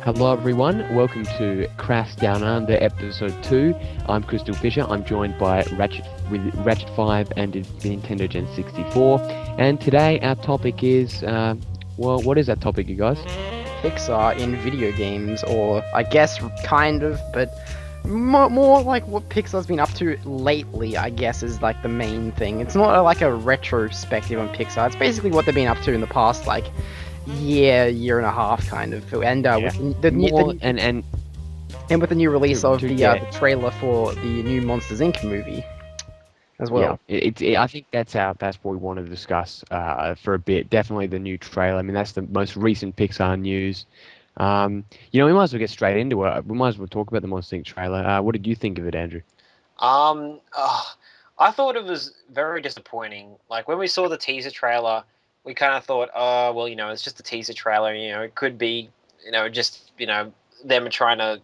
Hello everyone, welcome to Crass Down Under episode 2. I'm CrystalFissure. I'm joined by Ratchet5 and Nintendogen64. And today our topic is, what is that topic, you guys? Pixar in video games, or I guess kind of, but more like what Pixar's been up to lately, I guess, is like the main thing. It's not like a retrospective on Pixar. It's basically what they've been up to in the past, like year and a half, kind of. And with the new release of the trailer for the new Monsters Inc. movie as well. Yeah, I think that's what we want to discuss for a bit. Definitely the new trailer. I mean, that's the most recent Pixar news. We might as well get straight into it. We might as well talk about the Monster Inc. trailer. What did you think of it, Andrew? I thought it was very disappointing. Like, when we saw the teaser trailer, we kind of thought, oh, well, it's just a teaser trailer. It could be, just, them trying to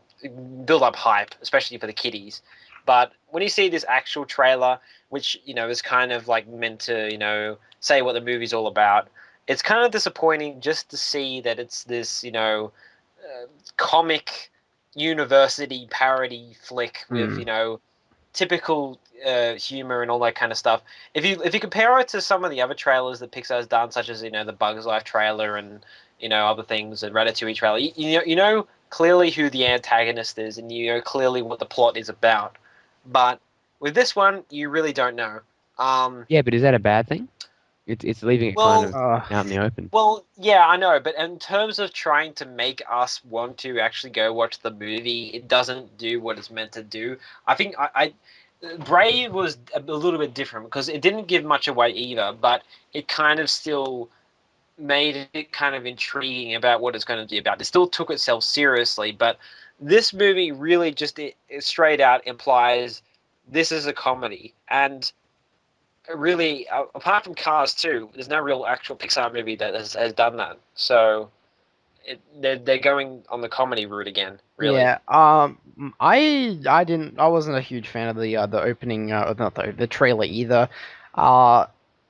build up hype, especially for the kiddies. But when you see this actual trailer, which, is kind of like meant to, say what the movie's all about, it's kind of disappointing just to see that it's this, comic university parody flick with, typical humor and all that kind of stuff. If you compare it to some of the other trailers that Pixar's done, such as, the Bugs Life trailer and, other things, and Ratatouille trailer, you know clearly who the antagonist is, and you know clearly what the plot is about. But with this one, you really don't know. Yeah, but is that a bad thing? It's leaving it kind of out in the open. Well, yeah, I know, but in terms of trying to make us want to actually go watch the movie, it doesn't do what it's meant to do. I think Brave was a little bit different because it didn't give much away either, but it kind of still made it kind of intriguing about what it's going to be about. It still took itself seriously, but this movie really just it straight out implies this is a comedy. And really, apart from Cars 2, there's no real actual Pixar movie that has done that. So they're going on the comedy route again. Really. Yeah. I wasn't a huge fan of the opening, not the trailer either.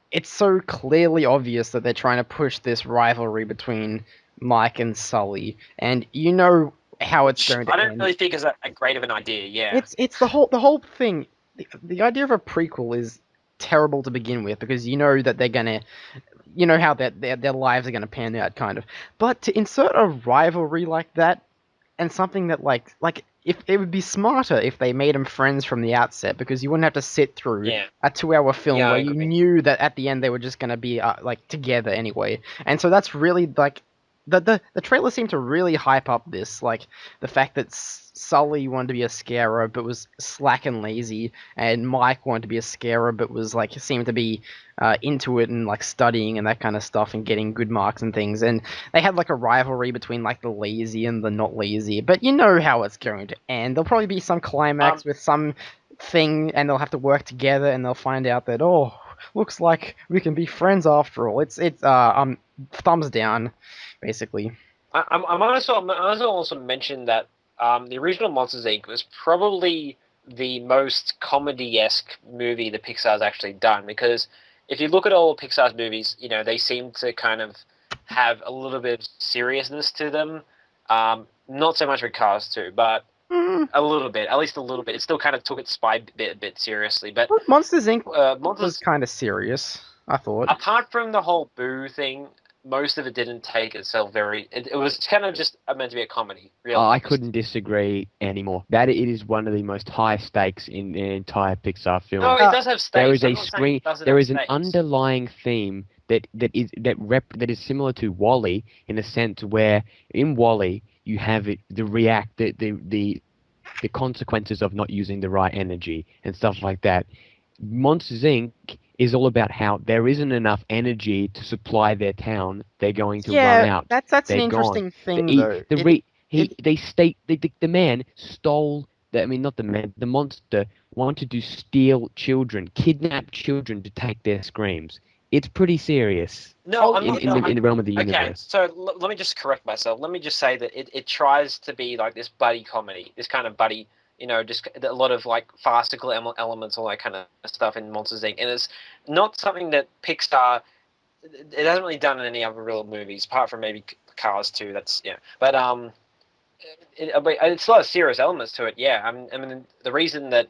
It's so clearly obvious that they're trying to push this rivalry between Mike and Sully, and you know how it's going to end. I don't end. really think it's a great of an idea. Yeah. It's the whole thing. The idea of a prequel is terrible to begin with because you know that they're gonna, how their lives are gonna pan out, kind of. But to insert a rivalry like that, and something that like if it would be smarter if they made them friends from the outset, because you wouldn't have to sit through a 2-hour film where you knew that at the end they were just gonna be like together anyway. And so that's really like the trailer seemed to really hype up this, like the fact that Sully wanted to be a scarer but was slack and lazy, and Mike wanted to be a scarer but was like seemed to be into it and like studying and that kind of stuff and getting good marks and things. And they had like a rivalry between like the lazy and the not lazy. But you know how it's going to end. There'll probably be some climax with some thing, and they'll have to work together, and they'll find out that looks like we can be friends after all. It's thumbs down, basically. I might also mention that the original Monsters Inc. was probably the most comedy-esque movie that Pixar's actually done, because if you look at all of Pixar's movies, they seem to kind of have a little bit of seriousness to them. Not so much with Cars 2, but a little bit, at least a little bit. It still kind of took its spy bit seriously. But Monsters Inc. was kind of serious, I thought. Apart from the whole boo thing, most of it didn't take itself very... It was kind of just meant to be a comedy, really. I couldn't disagree anymore. That it is one of the most high stakes in the entire Pixar film. No, it does have stakes. There is an underlying theme that is similar to WALL-E, in a sense where in WALL-E you have the consequences of not using the right energy and stuff like that. Monsters Inc. is all about how there isn't enough energy to supply their town. They're going to run out. That's an interesting thing, though. The man stole. The monster wanted to steal children, kidnap children to take their screams. It's pretty serious. No, in the realm of the universe. Okay, so let me just correct myself. Let me just say that it tries to be like this buddy comedy, this kind of buddy, just a lot of like farcical elements, all that kind of stuff in Monsters Inc. And it's not something that Pixar, it hasn't really done in any other real movies, apart from maybe Cars 2. That's, yeah. But it's a lot of serious elements to it. Yeah, I mean, the reason that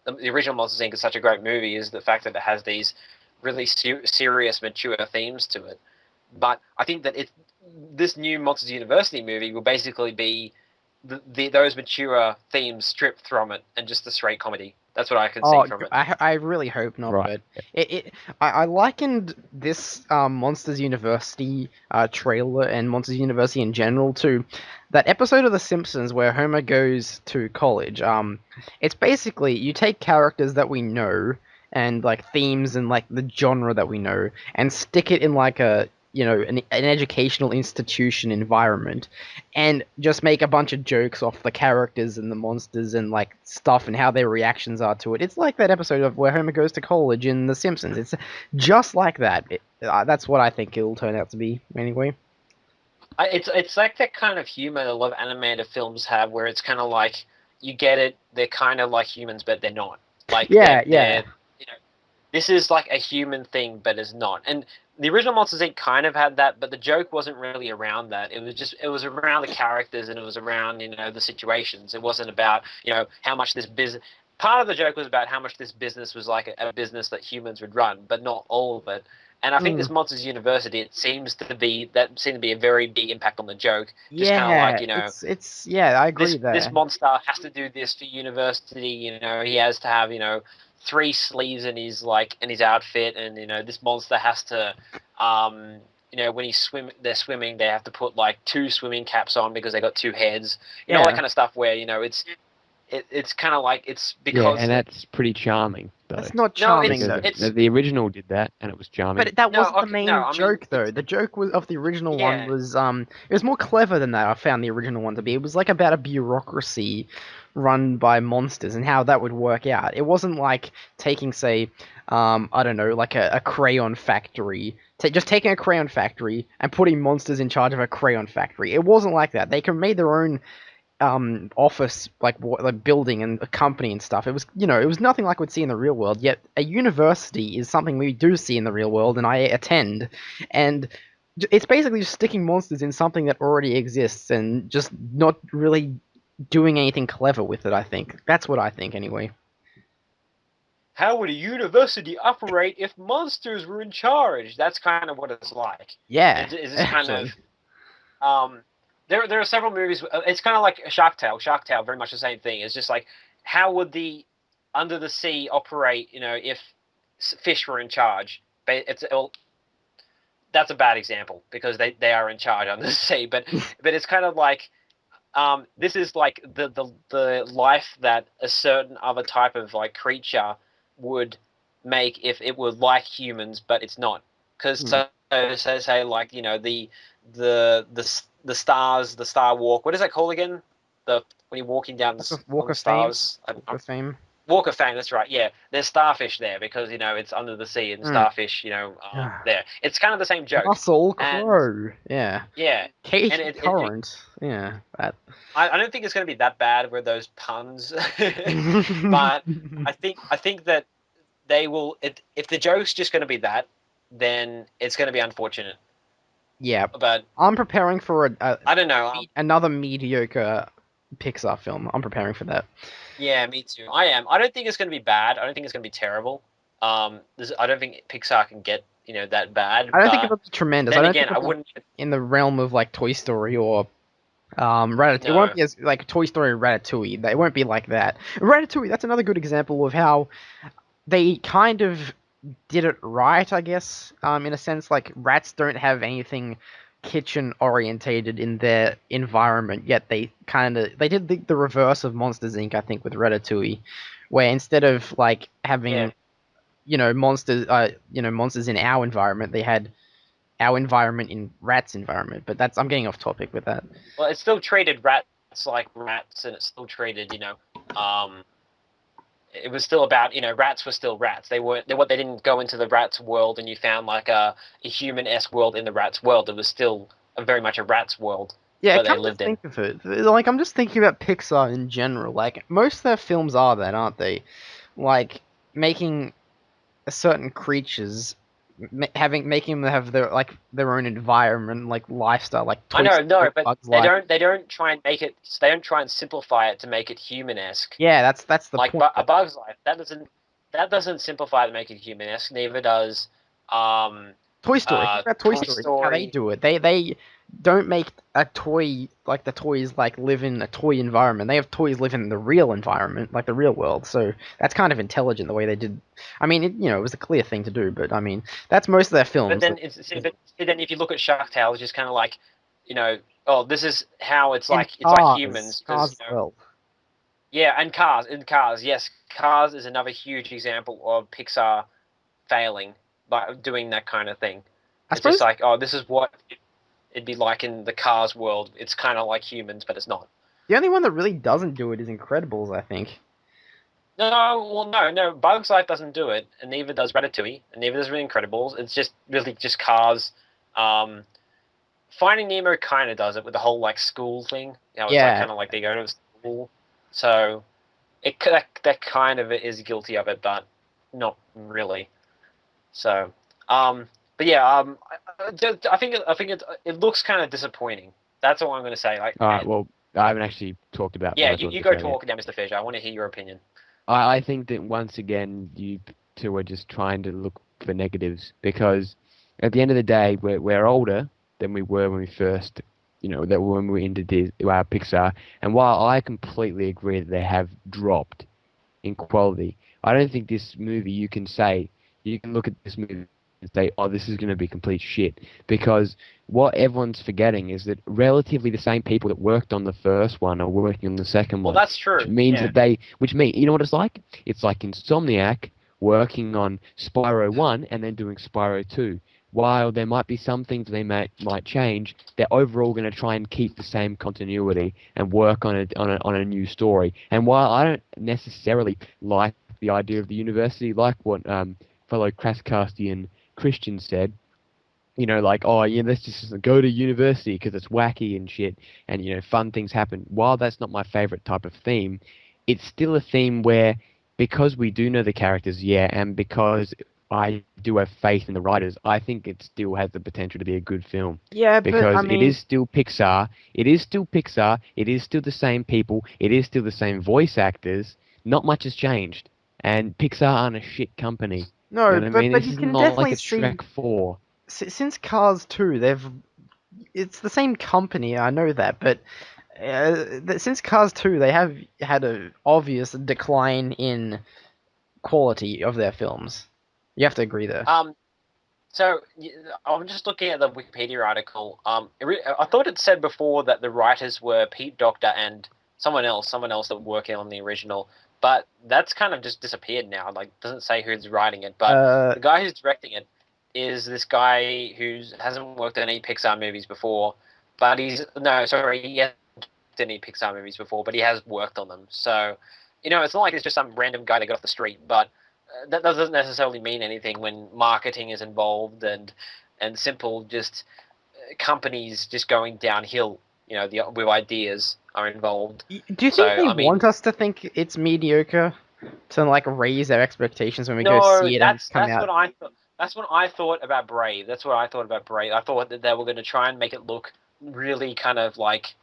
the original Monsters Inc. is such a great movie is the fact that it has these really serious, mature themes to it. But I think that this new Monsters University movie will basically be those mature themes stripped from it and just a straight comedy. That's what I can see Oh, from it. I really hope not, Right. but I likened this Monsters University trailer and Monsters University in general to that episode of The Simpsons where Homer goes to college. It's basically you take characters that we know and like themes and like the genre that we know and stick it in like a an educational institution environment and just make a bunch of jokes off the characters and the monsters and like stuff and how their reactions are to it. It's like that episode of where Homer goes to college in The Simpsons. It's just like that. That's what I think it'll turn out to be anyway. It's like that kind of humor a lot of animated films have, where it's kind of like you get it. They're kind of like humans, but they're not. Like Yeah. you know, this is like a human thing, but it's not. And the original Monsters Inc. kind of had that, but the joke wasn't really around that. It was around the characters and it was around the situations. It wasn't about how much this business. Part of the joke was about how much this business was like a business that humans would run, but not all of it. And I think this Monsters University, it seemed to be a very big impact on the joke. Just kind of like it's I agree this there. monster has to do this for university. He has to have 3 sleeves in his outfit, and this monster has to when they're swimming, they have to put like 2 swimming caps on because they got 2 heads. All that kind of stuff where it's kind of like it's because Yeah, and that's pretty charming, though. That's not charming though. The original did that, and it was charming. But that wasn't the main joke though. The joke of the original one was it was more clever than that. I found the original one to be. It was like about a bureaucracy run by monsters and how that would work out. It wasn't like taking, say, I don't know, like a crayon factory. Just taking a crayon factory and putting monsters in charge of a crayon factory. It wasn't like that. They made their own office like building and a company and stuff. It was it was nothing like we'd see in the real world. Yet a university is something we do see in the real world, and I attend. And it's basically just sticking monsters in something that already exists and just not really doing anything clever with it. I think that's what I think anyway. How would a university operate if monsters were in charge? That's kind of what it's like. Yeah, it's kind of There are several movies. It's kind of like Shark Tale. Shark Tale, very much the same thing. It's just like, how would the Under the Sea operate? If fish were in charge. That's a bad example because they are in charge under the sea. But it's kind of like, this is like the life that a certain other type of like creature would make if it were like humans, but it's not. Because say like the stars, the Star Walk. What is that called again? When you're walking down the Walk of stars. Fame. Walk of Fame. That's right. Yeah, there's starfish there because it's under the sea and starfish. There. It's kind of the same joke. Russell Crowe. Yeah. Yeah. Katie Current. Yeah. That. I don't think it's going to be that bad with those puns, but I think that they will. If the joke's just going to be that, then it's going to be unfortunate. Yeah, but I'm preparing for I don't know, another mediocre Pixar film. I'm preparing for that. Yeah, me too. I am. I don't think it's going to be bad. I don't think it's going to be terrible. I don't think Pixar can get that bad. I don't think it'll be tremendous. Then I wouldn't. In the realm of like Toy Story or Ratatouille. No. It won't be as like Toy Story or Ratatouille. It won't be like that. Ratatouille. That's another good example of how they kind of did it right, I guess. In a sense, like rats don't have anything kitchen orientated in their environment, yet they did the reverse of Monsters Inc. I think with Ratatouille, where instead of like having monsters monsters in our environment, they had our environment in rats' environment. But I'm getting off topic with that. Well, it still treated rats like rats, and it still treated it was still about rats were still rats. They didn't go into the rats world and you found like a human-esque world in the rats world. It was still very much a rats world. Yeah, they lived in. Think of it. Like I'm just thinking about Pixar in general. Like most of their films are that, aren't they? Like making certain creatures making them have their own environment, like lifestyle, like I Toy know, no, Story, but Bugs Life. they don't try and make it. They don't try and simplify it to make it human-esque. Yeah, that's the Like point. A Bug's Life, that doesn't simplify to make it human-esque. Neither does um Toy Story. Think about Toy Toy Story. Look how they Story. do it. They don't make a toy like the toys like live in a toy environment. They have toys live in the real environment, like the real world. So that's kind of intelligent the way they did. I mean, it was a clear thing to do, but I mean, that's most of their But films. then then if you look at Shark Tale, it's just kind of like, you know, oh, this is how And it's like Cars, humans because Cars as well. yeah, and Cars, yes, Cars is another huge example of Pixar failing by doing that kind of thing. I It's just suppose like, oh, this is what it'd be like in the Cars world. It's kind of like humans, but it's not. the only one that really doesn't do it is Incredibles. I think. No, well, no. Bugs Life doesn't do it, and neither does Ratatouille, and neither does The Incredibles. It's just really just Cars. Um, Finding Nemo kind of does it with the whole like school thing. It's like Yeah, kind of like they go to school, so that kind of is guilty of it, but not really. So, but yeah, I think it looks kind of disappointing. That's all I'm going to say. Like, All right. Well, I haven't actually talked about yeah, what I wanted you to go say yet. talk now, Mr. Fisher. I want to hear your opinion. I think that once again you two are just trying to look for negatives because at the end of the day we're older than we were when we first that when we were into Pixar, and while I completely agree that they have dropped in quality, I don't think this movie you can look at this movie and say, oh, this is going to be complete shit, because what everyone's forgetting is that relatively the same people that worked on the first one are working on the second Well, one, that's which true. means Yeah. which means, you know what it's like? It's like Insomniac working on Spyro 1 and then doing Spyro 2. While there might be some things they might change, they're overall going to try and keep the same continuity and work on a new story. And while I don't necessarily like the idea of the university, like what fellow Crasscastian Christian said, like, oh yeah, let's just go to university because it's wacky and shit, and fun things happen. While that's not my favorite type of theme, it's still a theme where, because we do know the characters, yeah, and because I do have faith in the writers, I think it still has the potential to be a good film. yeah, but I Because it mean, is still Pixar, it is still Pixar, it is still the same people, it is still the same voice actors. Not much has changed, and Pixar aren't a shit company. You no, know what I mean? but This you is can not like definitely a see Shrek 4. since Cars 2, it's the same company. I know that, but since Cars 2, they have had a obvious decline in quality of their films. You have to agree there. Um, So I'm just looking at the Wikipedia article. I thought it said before that the writers were Pete Docter and someone else that were working on the original. But that's kind of just disappeared now. Like, doesn't say who's writing it. But Uh, the guy who's directing it is this guy who hasn't worked on any Pixar movies before. But he's no, sorry, he hasn't worked on any Pixar movies before, but he has worked on them. So, it's not like it's just some random guy that got off the street. But that doesn't necessarily mean anything when marketing is involved and simple just companies just going downhill. With ideas are involved. do you So think they I mean, want us to think it's mediocre to like raise our expectations when we go no, see it and come out? that's what I thought about Brave. That's what I thought about Brave. I thought that they were going to try and make it look really kind of like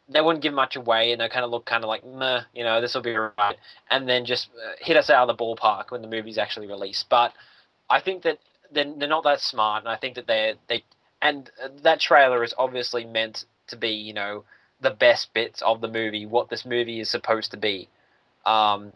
they wouldn't give much away, and they kind of look kind of like, meh, this will be right, and then just hit us out of the ballpark when the movie's actually released. But I think that they're not that smart, and I think that and that trailer is obviously meant to be, the best bits of the movie, what this movie is supposed to be. Um,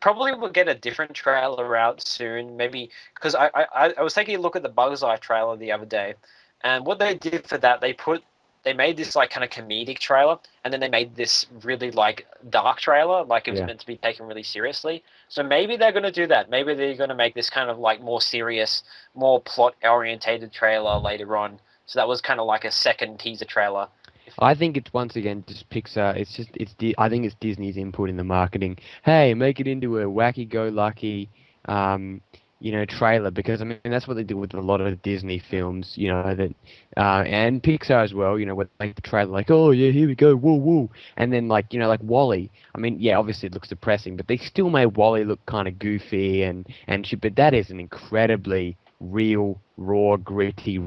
Probably we'll get a different trailer out soon, maybe because I was taking a look at the Bugs Life trailer the other day, and what they did for that, they made this like kind of comedic trailer, and then they made this really like dark trailer, like it was Yeah. meant to be taken really seriously. So maybe they're going to do that. Maybe they're going to make this kind of like more serious, more plot orientated trailer later on. So that was kind of like a second teaser trailer. I think it's once again just Pixar. I think it's Disney's input in the marketing. Hey, make it into a wacky-go-lucky, trailer, because I mean that's what they do with a lot of Disney films. And Pixar as well. Where they make the trailer like, oh yeah, here we go, woo woo, and then like Wall-E. I mean, yeah, obviously it looks depressing, but they still made Wall-E look kind of goofy and shit. But that is an incredibly real, raw, gritty,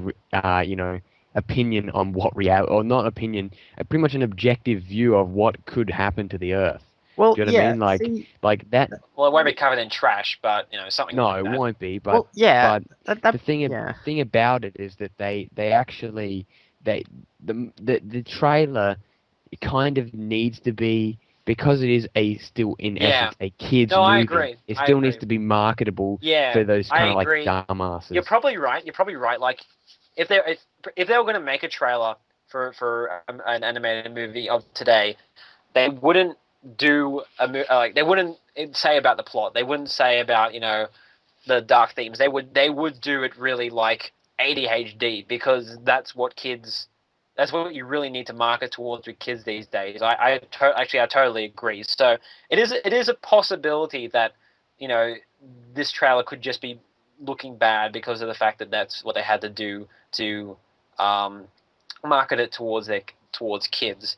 opinion on what reality, or not opinion, pretty much an objective view of what could happen to the Earth. Well, Do you know what I yeah. mean? See, Like that. Well, it won't be covered in trash, but something No, like it that. won't be. well, yeah. But That the thing about it is that they actually they the trailer, it kind of needs to be, because it is still in Yeah. essence a kids No, I movie. agree. It I still needs agree. to be marketable Yeah, for those I kind of like agree. dumbasses. You're probably right. Like, if they were going to make a trailer for an animated movie of today, they wouldn't do like, they wouldn't say about the plot. They wouldn't say about the dark themes. They would do it really like ADHD, because that's what kids. That's what you really need to market towards with kids these days. Actually, I totally agree. So it is a possibility that this trailer could just be looking bad because of the fact that that's what they had to do to market it towards kids.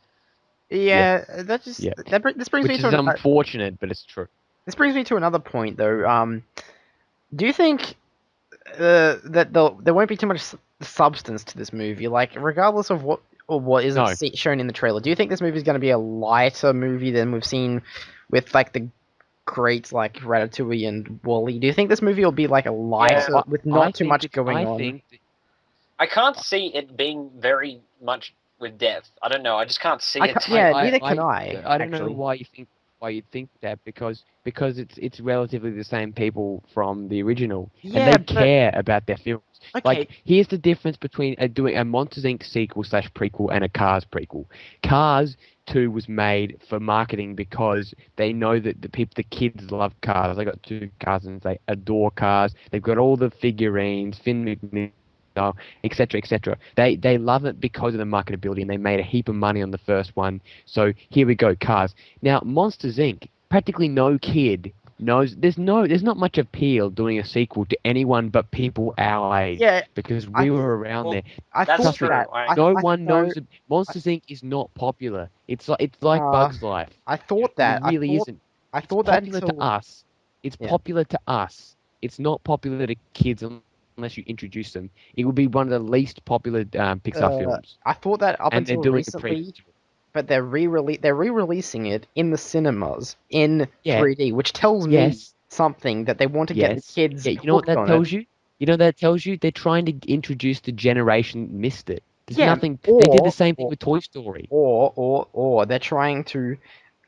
Yeah, that just Yeah. this brings me Which to is unfortunate, but it's true. this brings me to another point though. Do you think that there won't be too much substance to this movie? Like, regardless of what isn't No. shown in the trailer, do you think this movie is going to be a lighter movie than we've seen with like the greats like Ratatouille and Wall-E? Do you think this movie will be like a lighter with not too much going on? I can't see it being very much with depth. I don't know. I just can't see it. Neither can I. I don't know actually. why you think that, because it's relatively the same people from the original, Yeah, and they but- care about their films. Okay. Like, here's the difference between doing a Monsters Inc. sequel / prequel and a Cars prequel. Cars 2 was made for marketing because they know that the kids love cars. I got two cousins, they adore cars. They've got all the figurines, Finn McNeil, etc., etc. They love it because of the marketability, and they made a heap of money on the first one. So here we go, Cars. Now, Monsters Inc. practically no kid knows. There's not much appeal doing a sequel to anyone but people our age. Yeah, because we were around there. I That's thought true. that. No one knows. Monsters Inc. is not popular. It's like Bugs Life. I thought that. It really isn't. I It's thought that popular to until us. It's popular to us. It's not popular to kids unless you introduce them. It would be one of the least popular Pixar films. I thought that up And they're until doing a recently, but they're re-releasing it in the cinemas in 3D, which tells me something that they want to get the kids. Yeah, you know what that tells you? You know what that tells you? They're trying to introduce the generation that missed it. There's nothing. They did the same thing with Toy Story. Or they're trying to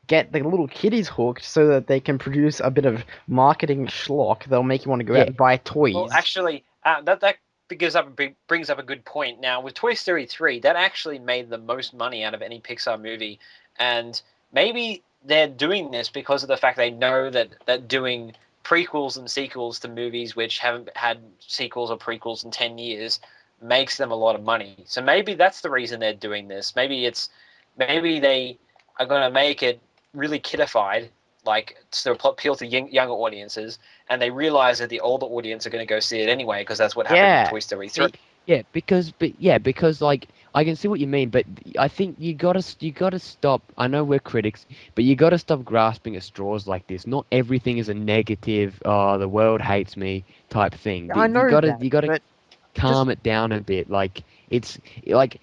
get the little kiddies hooked so that they can produce a bit of marketing schlock that'll make you want to go out and buy toys. Well, actually, that brings up a good point. Now, with Toy Story 3, that actually made the most money out of any Pixar movie, and maybe they're doing this because of the fact they know that doing prequels and sequels to movies which haven't had sequels or prequels in 10 years makes them a lot of money. So maybe that's the reason they're doing this. Maybe they are going to make it really kidified, like to appeal to younger audiences, and they realize that the older audience are going to go see it anyway, because that's what happened with Toy Story 3. Because like, I can see what you mean, but I think you gotta stop. I know we're critics, but you gotta stop grasping at straws like this. Not everything is a negative, oh, the world hates me type thing. I know you gotta calm it down a bit. Like, it's like,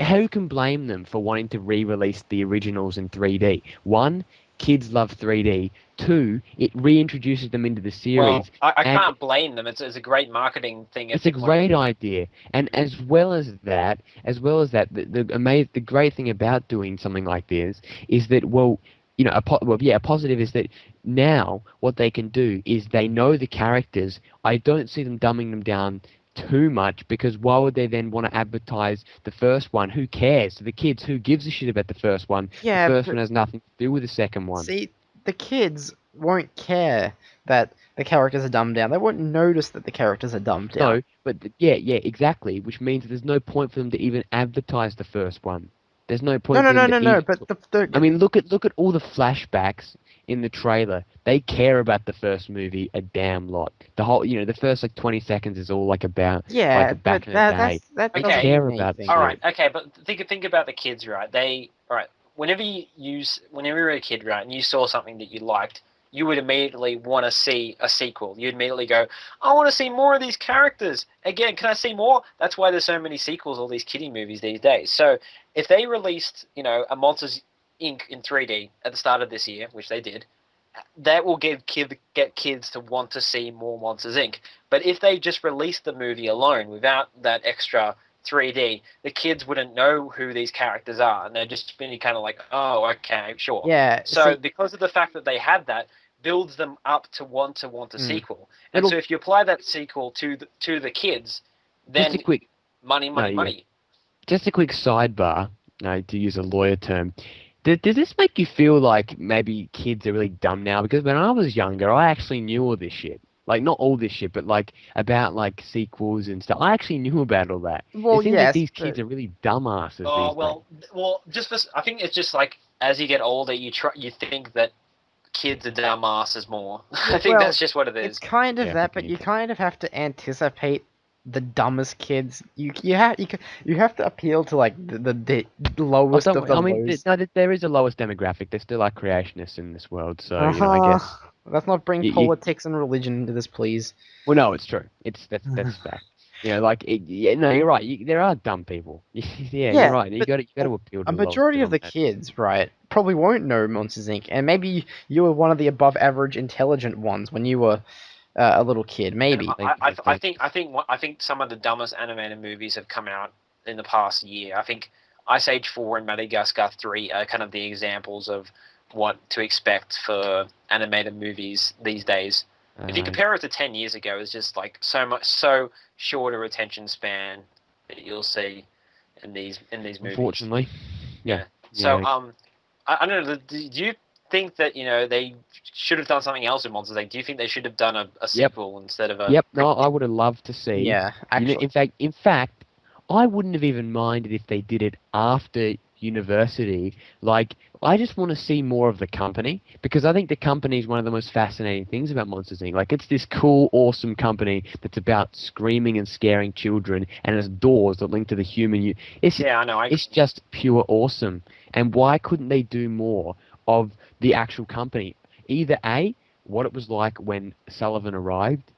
who can blame them for wanting to re-release the originals in 3D? One, kids love 3D. Two, it reintroduces them into the series. Well, I can't blame them. It's a great marketing thing. It's a great idea, and as well as that, the great thing about doing something like this is that, a positive is that now what they can do is they know the characters. I don't see them dumbing them down too much, because why would they then want to advertise the first one? Who cares? To the kids, who gives a shit about the first one? Yeah, the first one has nothing to do with the second one. See, the kids won't care that the characters are dumbed down. They won't notice that the characters are dumbed down. No, but exactly. Which means there's no point for them to even advertise the first one. There's no point. No. But I mean, look at all the flashbacks in the trailer. They care about the first movie a damn lot. The whole, the first 20 seconds is all about back in the day. They care about it. All right, okay, but think about the kids, right? Whenever you're a kid, right, and you saw something that you liked, you would immediately want to see a sequel. You'd immediately go, I want to see more of these characters. Again, can I see more? That's why there's so many sequels, all these kiddie movies these days. So if they released, a Monsters Inc. in 3D at the start of this year, which they did, that will get kids to want to see more Monsters Inc. But if they just released the movie alone without that extra 3D, the kids wouldn't know who these characters are, and they'd just be kind of like, oh, okay, sure. Yeah. So because of the fact that they had that, builds them up to want a sequel. And so if you apply that sequel to the kids, then just a quick money. Just a quick sidebar, to use a lawyer term. Does this make you feel like maybe kids are really dumb now? Because when I was younger, I actually knew all this shit. Like, not all this shit, but like about like sequels and stuff. I actually knew about all that. Well, it seems yes, like these kids are really dumbasses. Oh these days. well, I think it's just like as you get older, you think that kids are dumbasses more. I think that's just what it is. It's kind of that, but you kind of have to anticipate the dumbest kids. You have to appeal to like the lowest of the lows. There is a lowest demographic. There's still like creationists in this world, so I guess. Let's not bring politics and religion into this, please. Well, no, it's true. That's fact. You're right. There are dumb people. You're right. You got to appeal to a majority of the kids, right, probably won't know Monsters Inc. And maybe you were one of the above average intelligent ones when you were a little kid. Maybe. I think some of the dumbest animated movies have come out in the past year. I think Ice Age 4 and Madagascar 3 are kind of the examples of what to expect for animated movies these days. If you compare it to 10 years ago, it's just like so short a retention span that you'll see in these movies. Unfortunately, yeah. So I don't know. Do you think that they should have done something else with Monsters Inc? Do you think they should have done a sequel instead of a? Yep. No, I would have loved to see. Yeah. Actually, in fact, I wouldn't have even minded if they did it after university. Like, I just want to see more of the company, because I think the company is one of the most fascinating things about Monsters Inc. Like, it's this cool, awesome company that's about screaming and scaring children, and has doors that link to the human. I know. It's just pure awesome. And why couldn't they do more of the actual company? Either A, what it was like when Sullivan arrived,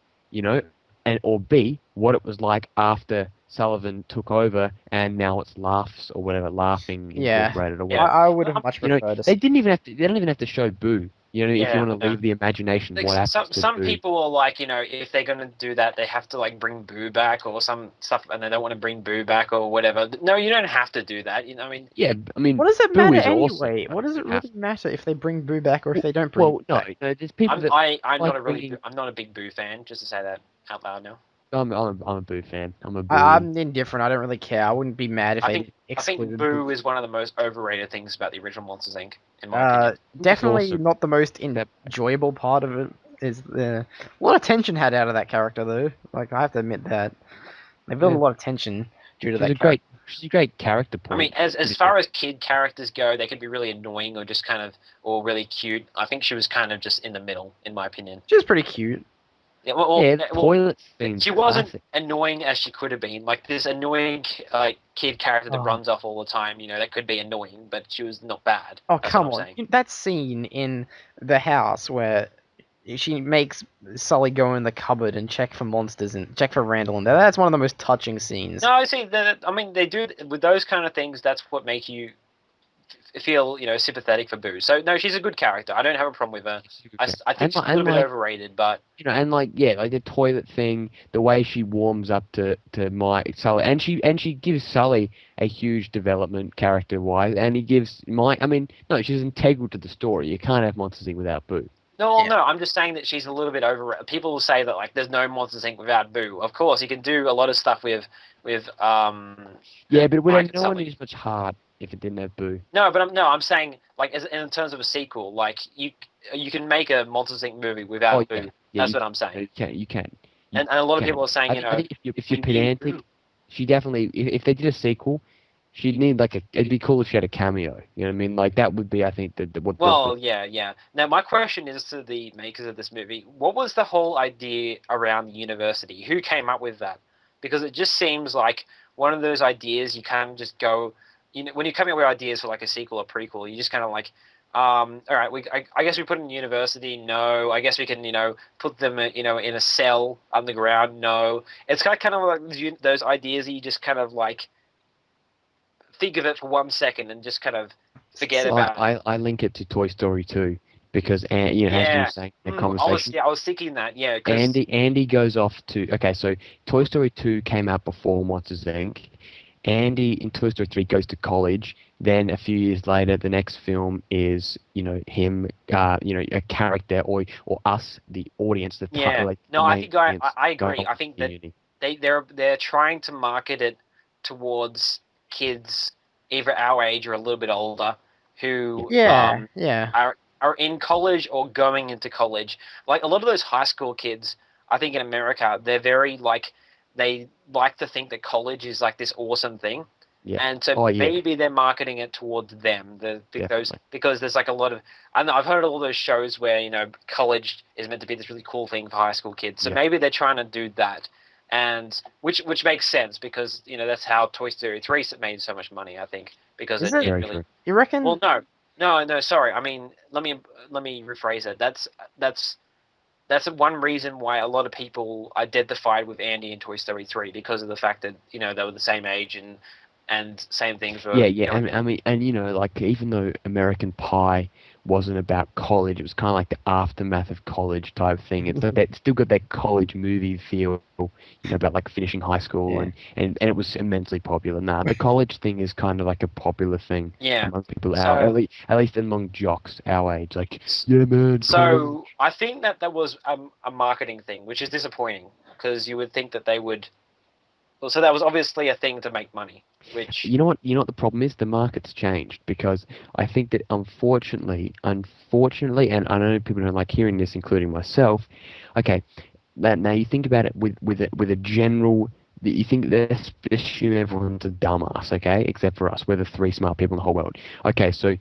or B, what it was like after Sullivan took over, and now it's Laughs or whatever, Laughing Incorporated or whatever. I would have much preferred. They don't even have to show Boo. If you want to leave the imagination, like, what happens to some Boo. people are like, if they're gonna do that, they have to like bring Boo back or some stuff, and they don't want to bring Boo back or whatever. No, you don't have to do that. What does it matter anyway? Awesome. What does it really matter if they bring Boo back or if they don't bring? Boo back? There's people I'm not a big Boo fan. Just to say that out loud now. I'm a Boo fan. I'm indifferent. I don't really care. I wouldn't be mad if they excluded. I think Boo is one of the most overrated things about the original Monsters Inc. In my opinion. Definitely not the most enjoyable part of it. Is a lot of tension had out of that character though. Like, I have to admit that they built a lot of tension due to that character. She's a great character point. I mean, as far as kid characters go, they could be really annoying or just or really cute. I think she was kind of just in the middle, in my opinion. She was pretty cute. Yeah, toilet thing. She wasn't annoying as she could have been. Like this annoying kid character that runs off all the time. That could be annoying, but she was not bad. Oh, come on! That scene in the house where she makes Sully go in the cupboard and check for monsters and check for Randall, and that's one of the most touching scenes. No, see, they do with those kind of things. That's what makes you feel sympathetic for Boo. So no, she's a good character. I don't have a problem with her. I think she's a little bit overrated, but like the toilet thing, the way she warms up to Mike Sully, and she gives Sully a huge development character wise, and he gives Mike. I mean, no, she's integral to the story. You can't have Monsters Inc. without Boo. No, I'm just saying that she's a little bit overrated. People will say that there's no Monsters Inc. without Boo. Of course, you can do a lot of stuff with yeah, but it would have no one as much heart if it didn't have Boo. No, but I'm saying in terms of a sequel, you can make a Monsters Inc. movie without Boo. Yeah, that's what I'm saying. You can. And a lot of people are saying I think if you're pedantic, she definitely if they did a sequel, she'd need it'd be cool if she had a cameo. You know what I mean? Like, that would be, I think, yeah. Now, my question is to the makers of this movie: what was the whole idea around the university? Who came up with that? Because it just seems like one of those ideas you kind of just go. When you're coming up with ideas for a sequel or prequel, you just kind of All right, I guess we put them in university. No, I guess we can put them in a cell underground. No, it's kind of like those ideas that you just kind of like think of it for 1 second and just kind of forget So, about it. I link it to Toy Story 2 because, as you were Yeah, saying in the I conversation, was thinking that. Yeah, because Andy goes off to okay. So Toy Story 2 came out before Monsters Inc. Andy in Toy Story 3 goes to college. Then a few years later, the next film is him, a character or us, the audience, yeah, like the no, I main think audience I going agree. off I to think that uni. they're trying to market it towards kids either our age or a little bit older who yeah, yeah. are in college or going into college. Like a lot of those high school kids, I think in America, they're very like they like to think that college is like this awesome thing. Yeah. And so Oh yeah, maybe they're marketing it towards them, those definitely. because there's like a lot of I know I've heard all those shows where college is meant to be this really cool thing for high school kids. So Yeah. maybe they're trying to do that, and which makes sense because that's how Toy Story 3 made so much money. I think because Is it, it? it Very really true. You reckon? well no sorry I mean let me rephrase it. That's one reason why a lot of people identified with Andy in Toy Story 3 because of the fact that they were the same age and same things were Yeah, yeah. And like even though American Pie wasn't about college, it was kind of like the aftermath of college type thing. It's like that still got that college movie feel, about like finishing high school Yeah. and it was immensely popular. Nah, the college thing is kind of like a popular thing yeah. among people So at least among jocks our age. Like, yeah, man, college. so I think that was a marketing thing, which is disappointing because you would think that they would. Well, so that was obviously a thing to make money, which You know what the problem is? The market's changed because I think that unfortunately, and I know people don't like hearing this, including myself. Okay, now you think about it with a general. You think let's assume everyone's a dumbass, okay? Except for us, we're the three smart people in the whole world. Okay, so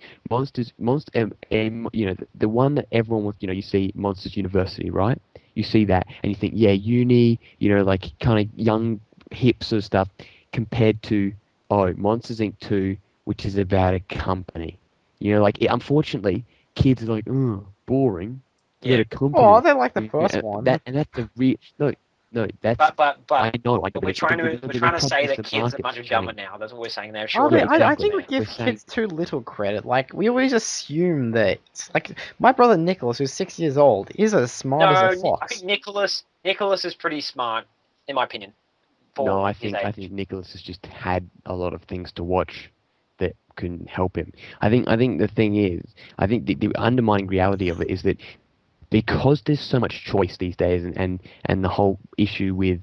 the one that everyone wants, you see Monsters University, right? You see that, and you think, yeah, uni, like kind of young hips and stuff, compared to Monsters Inc. 2, which is about a company. Unfortunately, kids are like, oh, boring. It's about yeah. a Oh, company. they like the first one. And that's a real no, no. That's But but but I know, but we're but the trying to problem say is that the kids are market's much dumber changed. now. That's what we're saying. They're Oh, Yeah, shorter I attention exactly. think we span. We're give saying kids too little credit. Like we always assume that, like my brother Nicholas, who's 6 years old, is as smart as a No, I think fox. Nicholas is pretty smart, in my opinion, no. for his I age. think Nicholas has just had a lot of things to watch that can help him. I think the thing is, I think the undermining reality of it is that because there's so much choice these days and the whole issue with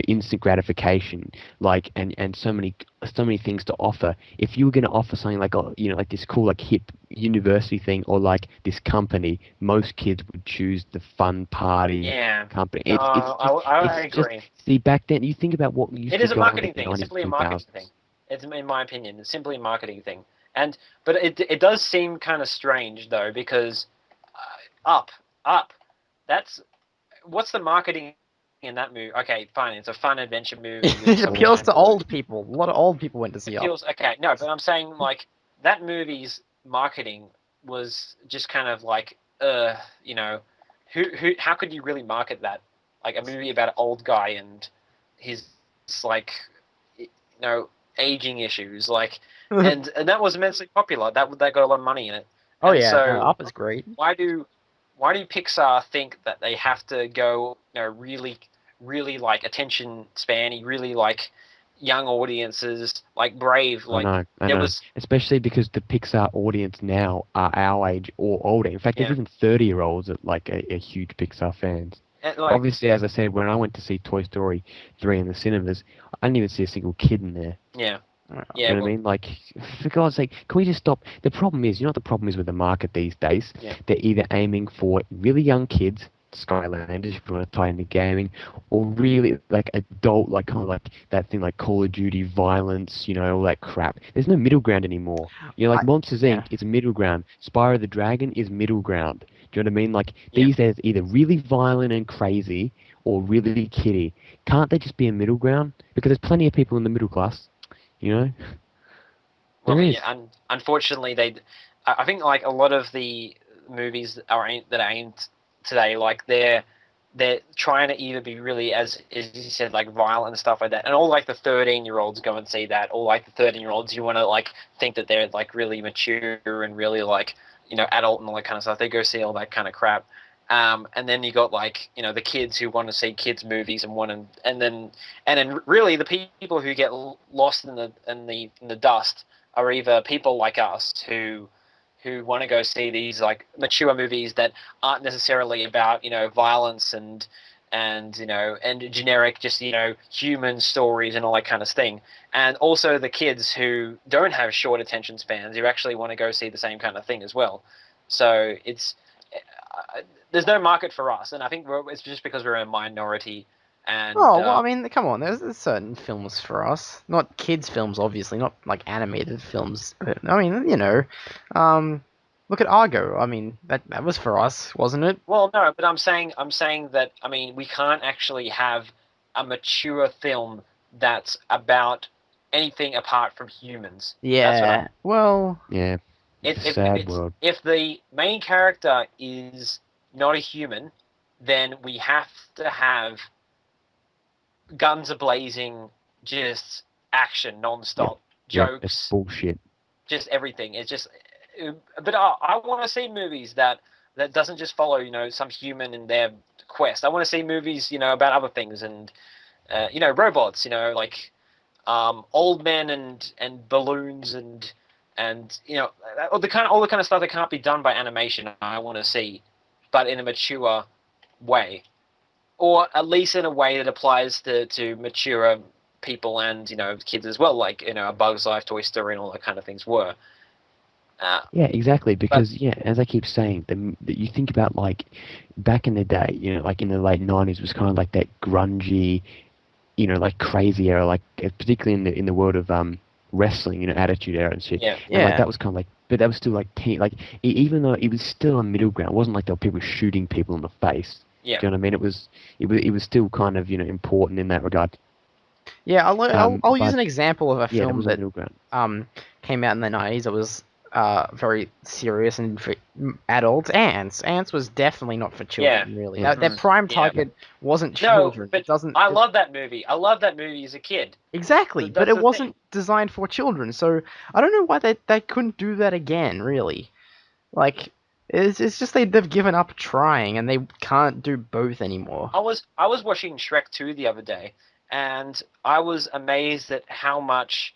instant gratification and so many things to offer. If you were going to offer something like like this cool like hip university thing or like this company, most kids would choose the fun party Yeah. company. No, I It's just agree. see back then you think about what used It to is a go on in marketing the thing. It's 90s simply a and marketing thing. 2000s. It's in my opinion, it's simply a marketing thing. But it does seem kind of strange though because up up that's what's the marketing in that movie? Okay, fine. It's a fun adventure movie with It some appeals young to boys. old people. A lot of old people went to see Up. Appeals. Okay, no, but I'm saying like that movie's marketing was just kind of like, you know, how could you really market that? Like a movie about an old guy and his like, aging issues, like, and that was immensely popular. That got a lot of money in it, Oh and yeah, no, so Up is great. why do Pixar think that they have to go, really, really like attention spanny, really like young audiences, like Brave, like I there know. was, Especially because the Pixar audience now are our age or older. In fact, there's yeah, even 30-year-olds that like are huge Pixar fans. and like, Obviously, as I said, when I went to see Toy Story 3 in the cinemas, I didn't even see a single kid in there. yeah, You yeah, know what I well, mean? Like, for God's sake, can we just stop? The problem is, what the problem is with the market these days? yeah, They're either aiming for really young kids, Skylanders, if you want to tie into gaming, or really like adult, like kind of like that thing like Call of Duty violence, all that crap. There's no middle ground anymore. Like I, Monsters yeah. Inc. is middle ground. Spyro the Dragon is middle ground. Do you know what I mean? Like yeah. these days, either really violent and crazy or really kiddie. Can't they just be a middle ground? Because there's plenty of people in the middle class. You know, there Well, is. yeah, unfortunately, I think like a lot of the movies that are aimed today, like they're trying to either be really, as you said, like violent and stuff like that, and all like the 13-year-olds go and see that, or like the 13-year-olds you want to like think that they're like really mature and really like adult and all that kind of stuff. They go see all that kind of crap. And then you got like the kids who want to see kids movies and then really the people who get lost in the dust are either people like us who want to go see these like mature movies that aren't necessarily about violence and generic just human stories and all that kind of thing, and also the kids who don't have short attention spans who actually want to go see the same kind of thing as well. So it's there's no market for us, and I think it's just because we're a minority. And Oh, well, I mean, come on. There's certain films for us. Not kids' films, obviously. Not like animated films. But, I mean, look at Argo. I mean, that was for us, wasn't it? well, no, but I'm saying that I mean we can't actually have a mature film that's about anything apart from humans. That's what Yeah. Well, Yeah, it's a sad world. if the main character is not a human, then we have to have guns a blazing, just action non-stop, Yeah, it's jokes, bullshit. just everything. It's just, but I want to see movies that doesn't just follow some human in their quest. I want to see movies about other things and robots. Like old men and balloons and all the kind of stuff that can't be done by animation. I want to see, but in a mature way, or at least in a way that applies to mature people and kids as well, like A Bug's Life, Toy Story, and all that kind of things were. Yeah, exactly. Because as I keep saying, you think about like back in the day, like in the late '90s was kind of like that grungy, like crazy era, like particularly in the world of wrestling, Attitude Era and shit. Yeah. And like that was kind of like, but that was still like even though it was still a middle ground, it wasn't like there were people shooting people in the face. Yeah. Do you know what I mean? It was still kind of important in that regard. yeah. I'll use But an example of a yeah, there film was a that middle ground. came out in the 90s. It was very serious and for adults. Ants was definitely not for children, really. Yeah. Their prime target wasn't children. No, It doesn't. I love that movie. I love that movie as a kid. Exactly, but That's it the wasn't thing. designed for children. So I don't know why they couldn't do that again. Really, like it's just they've given up trying and they can't do both anymore. I was watching Shrek 2 the other day, and I was amazed at how much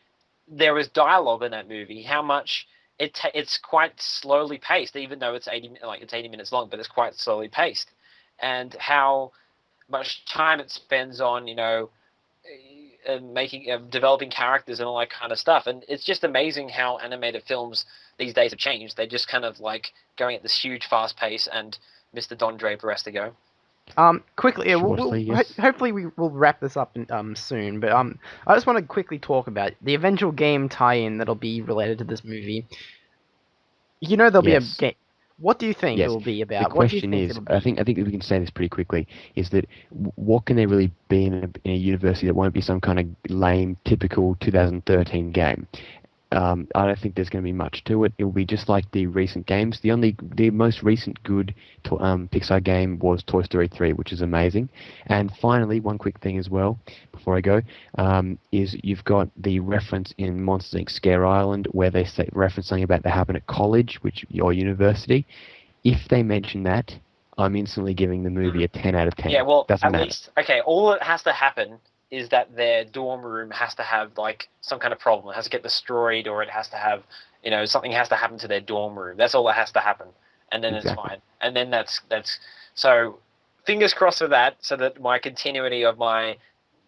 there was dialogue in that movie. How much it's quite slowly paced, even though it's 80 minutes long, but it's quite slowly paced, and how much time it spends on making developing characters and all that kind of stuff. And it's just amazing how animated films these days have changed. They're just kind of like going at this huge fast pace, and Mr. Don Draper has to go. Quickly, Shortly, yes. hopefully we will wrap this up soon. But I just want to quickly talk about the eventual game tie-in that'll be related to this movie. There'll be a Yes. game. What do you think it Yes. will be The about? What do you question think is, it'll be? I think we can say this pretty quickly, is that what can there really be in a university that won't be some kind of lame, typical 2013 game? I don't think there's going to be much to it. It will be just like the recent games. The most recent good Pixar game was Toy Story 3, which is amazing. And finally, one quick thing as well, before I go, is you've got the reference in Monsters Inc. Scare Island where they reference something about that happened at college, or university. If they mention that, I'm instantly giving the movie a 10 out of 10. Yeah, well, Doesn't at matter. least all that has to happen is that their dorm room has to have like some kind of problem. It has to get destroyed, or it has to have something has to happen to their dorm room. That's all that has to happen, and then Exactly. it's fine. And then that's so fingers crossed for that, so that my continuity of my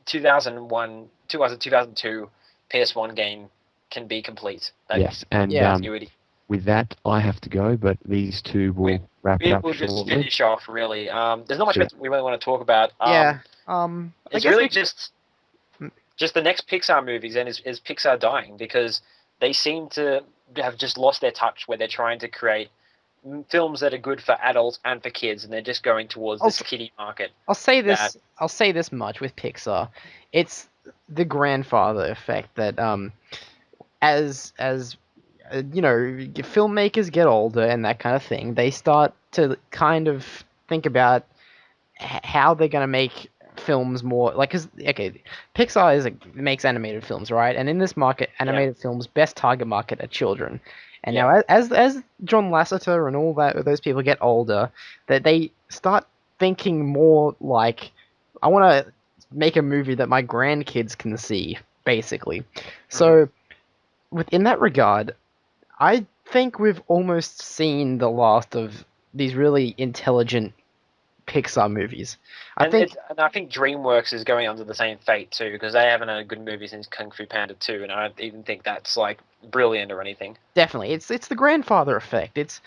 2002 PS1 game can be complete. Yes, and continuity. with that, I have to go, but these two will wrap it up We'll just shortly. finish off, really. There's not much Sure. we really want to talk about. Yeah. It's really just the next Pixar movies, and is Pixar dying because they seem to have just lost their touch where they're trying to create films that are good for adults and for kids, and they're just going towards this kiddie market. I'll say this much with Pixar, it's the grandfather effect that as filmmakers get older and that kind of thing. They start to kind of think about how they're going to make films more like, because okay, Pixar makes animated films, right? And in this market, Yeah. animated films best target market are children. And Yeah. now as John Lasseter and all those people get older, that they start thinking more like, I want to make a movie that my grandkids can see, basically. So within that regard, I think we've almost seen the last of these really intelligent Pixar movies. I think And I think DreamWorks is going under the same fate too, because they haven't had a good movie since Kung Fu Panda 2, and I don't even think that's like brilliant or anything. definitely it's the grandfather effect. It's,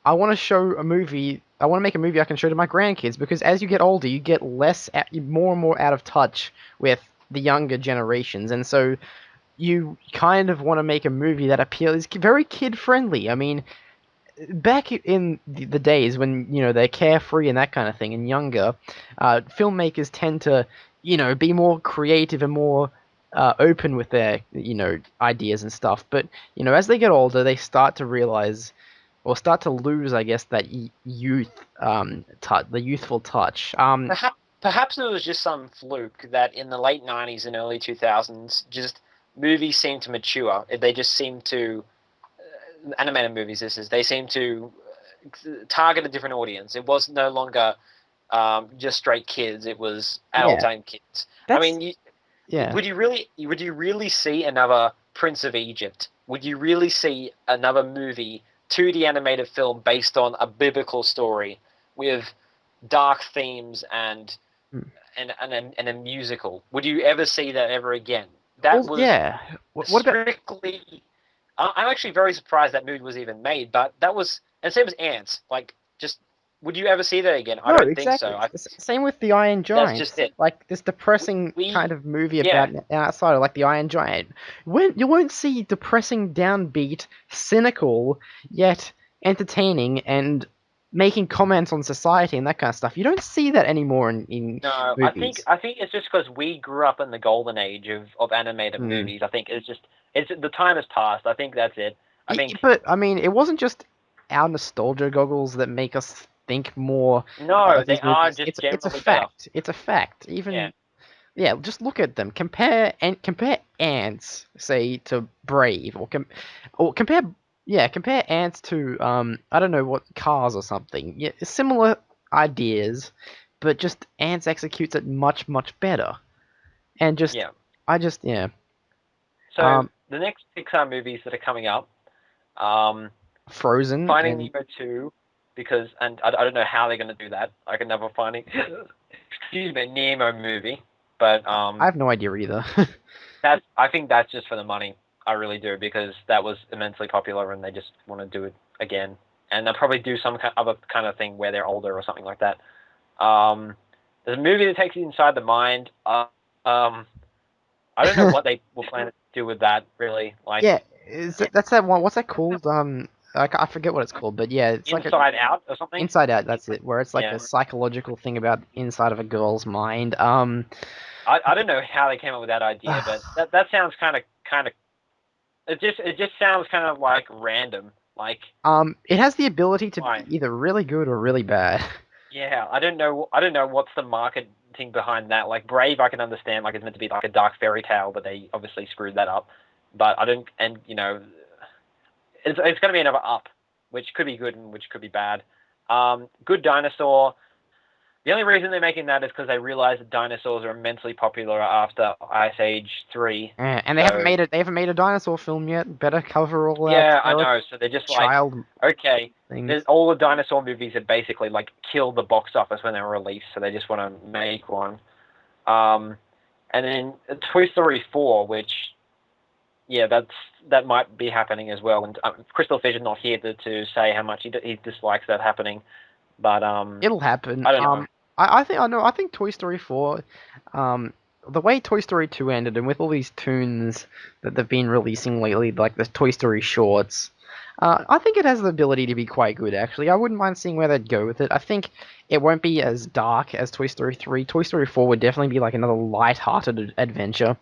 I want to show a movie. I want to make a movie I can show to my grandkids, because as you get older, you get more and more out of touch with the younger generations, and so you kind of want to make a movie that appeals, very kid friendly. I mean, back in the days when they're carefree and that kind of thing, and younger, filmmakers tend to be more creative and more open with their ideas and stuff. But as they get older, they start to realize, or start to lose, I guess, that youth, the youthful touch. Perhaps it was just some fluke that in the late 90s and early 2000s, just movies seemed to mature. They just seemed to, animated movies, they seem to target a different audience. It was no longer just straight kids. It was adults and kids. I mean, would you really see another Prince of Egypt? Would you really see another movie, 2D animated film based on a biblical story with dark themes and a musical? Would you ever see that ever again? That was What about strictly. I'm actually very surprised that movie was even made, but that was, and same as Ants. Like, just, would you ever see that again? I don't think so. Same with the Iron Giant. That's just it. Like this depressing kind of movie about an outsider, like the Iron Giant. You won't see depressing, downbeat, cynical, yet entertaining and making comments on society and that kind of stuff. You don't see that anymore in No, movies. I think it's just because we grew up in the golden age of animated movies. I think it's the time has passed. I think that's it. But I mean, it wasn't just our nostalgia goggles that make us think more. No, they are just generally it's a fact. It's a fact. Even just look at them. Compare Ants, say, to Brave, or compare Ants to I don't know what, Cars or something. Yeah, similar ideas, but just Ants executes it much better. And just So the next Pixar movies that are coming up, Frozen, Finding Nemo 2, because I don't know how they're going to do that. Like another Finding Nemo movie, but I have no idea either. I think that's just for the money. I really do, because that was immensely popular and they just want to do it again. And they'll probably do some other kind of thing where they're older or something like that. There's a movie that takes you inside the mind. I don't know what they will plan to do with that, really. Like, that's that one. What's that called? I forget what it's called, but yeah, it's Inside Out or something. Inside Out, that's it. Where it's like a psychological thing about inside of a girl's mind. I don't know how they came up with that idea, but that sounds kind of. It just sounds kind of like random. Like, it has the ability to be either really good or really bad. Yeah, I don't know what's the marketing behind that. Like Brave, I can understand. Like, it's meant to be like a dark fairy tale, but they obviously screwed that up. But I don't, and it's going to be another Up, which could be good and which could be bad. Good Dinosaur. The only reason they're making that is because they realize that dinosaurs are immensely popular after Ice Age 3. And they haven't made a dinosaur film yet. Better cover all that. Yeah, I know. So they're just child okay. All the dinosaur movies have basically like killed the box office when they were released, so they just want to make one. And then Toy Story 4, which that might be happening as well. And CrystalFissure's not here to say how much he dislikes that happening, but it'll happen. I don't know. I think Toy Story 4, the way Toy Story 2 ended, and with all these tunes that they've been releasing lately, like the Toy Story shorts, I think it has the ability to be quite good, actually. I wouldn't mind seeing where they'd go with it. I think it won't be as dark as Toy Story 3. Toy Story 4 would definitely be like another light-hearted adventure.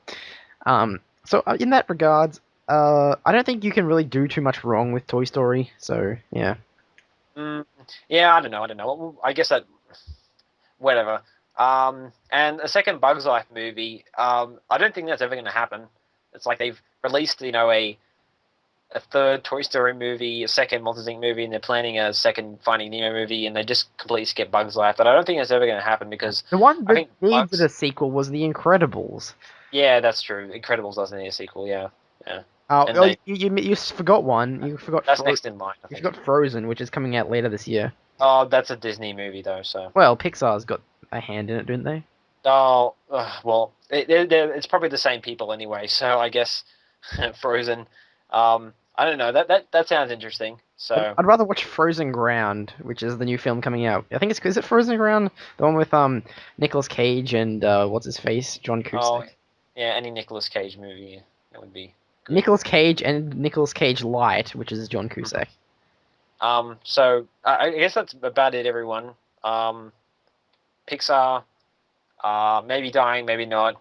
So in that regards, I don't think you can really do too much wrong with Toy Story. So yeah. Yeah, I don't know. Well, I guess that whatever. And a second Bugs Life movie. I don't think that's ever going to happen. It's like they've released, a third Toy Story movie, a second Monsters Inc. movie, and they're planning a second Finding Nemo movie, and they just completely skip Bugs Life. But I don't think that's ever going to happen because The one I that think needed Bugs. a sequel was The Incredibles. Yeah, that's true. Incredibles doesn't need a sequel. Yeah, yeah. Oh, And they you forgot one. You forgot that's next in line, I you think. forgot Frozen, which is coming out later this year. Oh, that's a Disney movie though. So. Well, Pixar's got a hand in it, didn't they? Oh, well, it's probably the same people anyway. So I guess Frozen. I don't know. That sounds interesting. So I'd rather watch Frozen Ground, which is the new film coming out. I think is it Frozen Ground, the one with Nicolas Cage and what's his face, John Cusack. yeah, any Nicolas Cage movie that would be good. Nicolas Cage and Nicolas Cage Light, which is John Cusack. So I guess that's about it, everyone. Pixar, maybe dying, maybe not.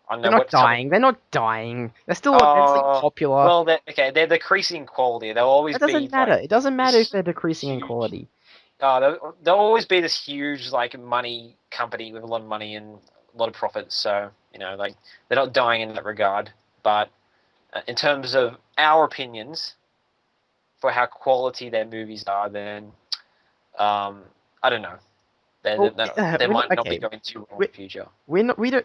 I don't know. They're not dying. They're not dying. They're still immensely popular. Well, they're decreasing in quality. They'll always It doesn't matter. Like, it doesn't matter if they're decreasing in quality. They'll always be this huge money company with a lot of money and a lot of profits. So they're not dying in that regard. But in terms of our opinions for how quality their movies are, then I don't know. They might not be going too wrong in the future.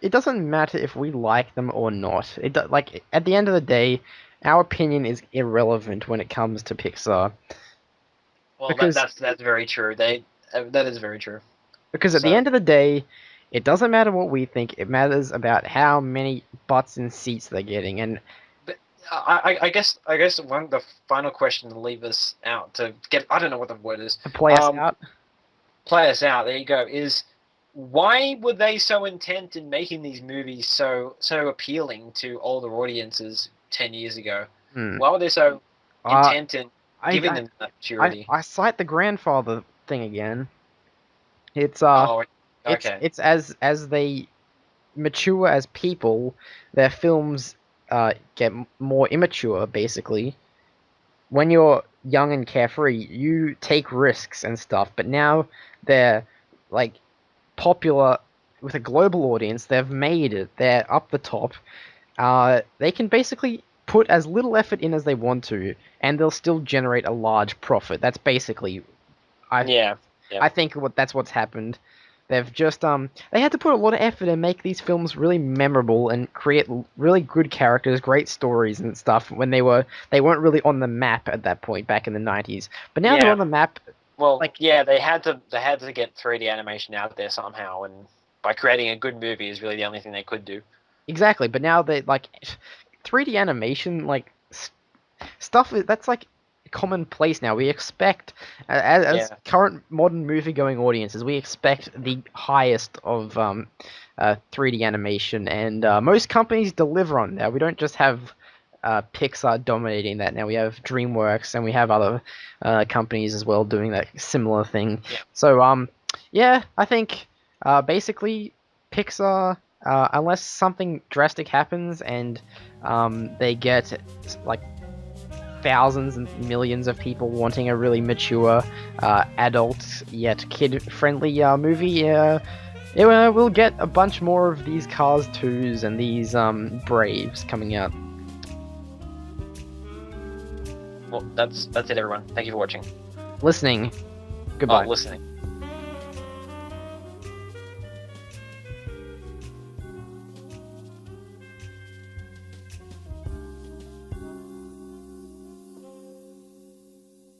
It doesn't matter if we like them or not. At the end of the day, our opinion is irrelevant when it comes to Pixar. Well, because that's very true. That is very true. Because at the end of the day, it doesn't matter what we think. It matters about how many butts and seats they're getting. And but I guess the final question to leave us out to get, I don't know what the word is, to play us out. Play us out. There you go. Is why were they so intent in making these movies so appealing to older audiences 10 years ago? Why were they so intent in giving them that maturity? I cite the grandfather thing again. It's okay. It's as they mature as people, their films get more immature. Basically, when you're young and carefree, you take risks and stuff. But now they're like popular with a global audience. They've made it. They're up the top. They can basically put as little effort in as they want to, and they'll still generate a large profit. That's basically, I think that's what's happened. They've just they had to put a lot of effort and make these films really memorable and create really good characters, great stories and stuff when they weren't really on the map at that point back in the 90s. But now they're on the map. Well, they had to get 3D animation out there somehow, and by creating a good movie is really the only thing they could do. Exactly, but now they 3D animation stuff that's commonplace now. We expect, as current modern movie-going audiences, we expect the highest of 3D animation, and most companies deliver on that. We don't just have Pixar dominating that now. We have DreamWorks, and we have other companies as well doing that similar thing. Yeah. So, I think basically Pixar, unless something drastic happens and they get thousands and millions of people wanting a really mature, adult yet kid-friendly movie, we'll get a bunch more of these Cars 2s and these Braves coming out. Well, that's it, everyone. Thank you for watching. Listening. Goodbye. Listening.